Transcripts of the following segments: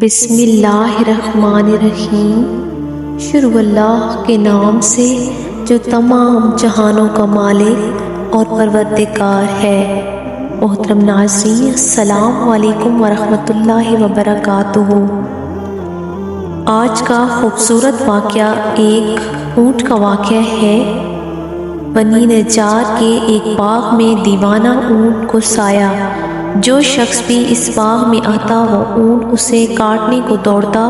بسم اللہ الرحمن الرحیم۔ شروع اللہ کے نام سے جو تمام جہانوں کا مالک اور پروردگار ہے۔ محترم ناظرین، السلام علیکم ورحمۃ اللہ وبرکاتہ۔ آج کا خوبصورت واقعہ ایک اونٹ کا واقعہ ہے۔ بنی نجار کے ایک باغ میں دیوانہ اونٹ کو سایا۔ جو شخص بھی اس باغ میں آتا وہ اونٹ اسے کاٹنے کو دوڑتا۔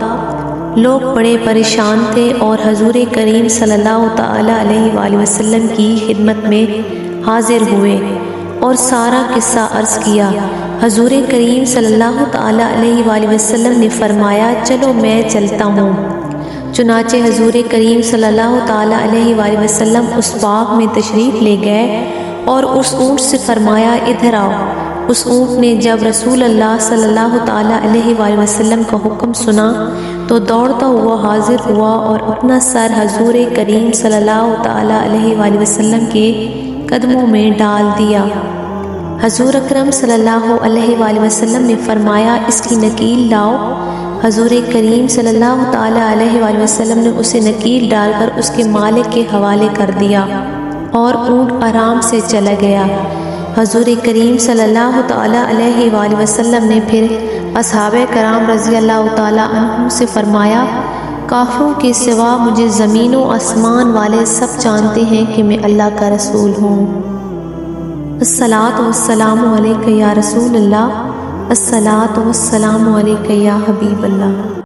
لوگ بڑے پریشان تھے اور حضور کریم صلی اللہ تعالی علیہ وآلہ وسلم کی خدمت میں حاضر ہوئے اور سارا قصہ عرض کیا۔ حضور کریم صلی اللہ تعالی علیہ وآلہ وسلم نے فرمایا، چلو میں چلتا ہوں۔ چنانچہ حضور کریم صلی اللہ تعالی علیہ وآلہ وسلم اس باغ میں تشریف لے گئے اور اس اونٹ سے فرمایا، ادھر آؤ۔ اس اونٹ نے جب رسول اللہ صلی اللہ تعالی علیہ وآلہ وسلم کا حکم سنا تو دوڑتا ہوا حاضر ہوا اور اپنا سر حضور کریم صلی اللہ تعالی علیہ وآلہ وسلم کے قدموں میں ڈال دیا۔ حضور اکرم صلی اللہ علیہ وآلہ وسلم نے فرمایا، اس کی نکیل لاؤ۔ حضور کریم صلی اللہ تعالی علیہ وآلہ وسلم نے اسے نکیل ڈال کر اس کے مالک کے حوالے کر دیا اور اونٹ آرام سے چلا گیا۔ حضور کریم صلی اللہ تعالی علیہ وآلہ وسلم نے پھر اصحاب کرام رضی اللہ تعالی عنہم سے فرمایا، کافروں کے سوا مجھے زمین و آسمان والے سب جانتے ہیں کہ میں اللہ کا رسول ہوں۔ الصلاۃ والسلام علیک یا رسول اللہ، الصلاۃ والسلام علیک یا حبیب اللہ۔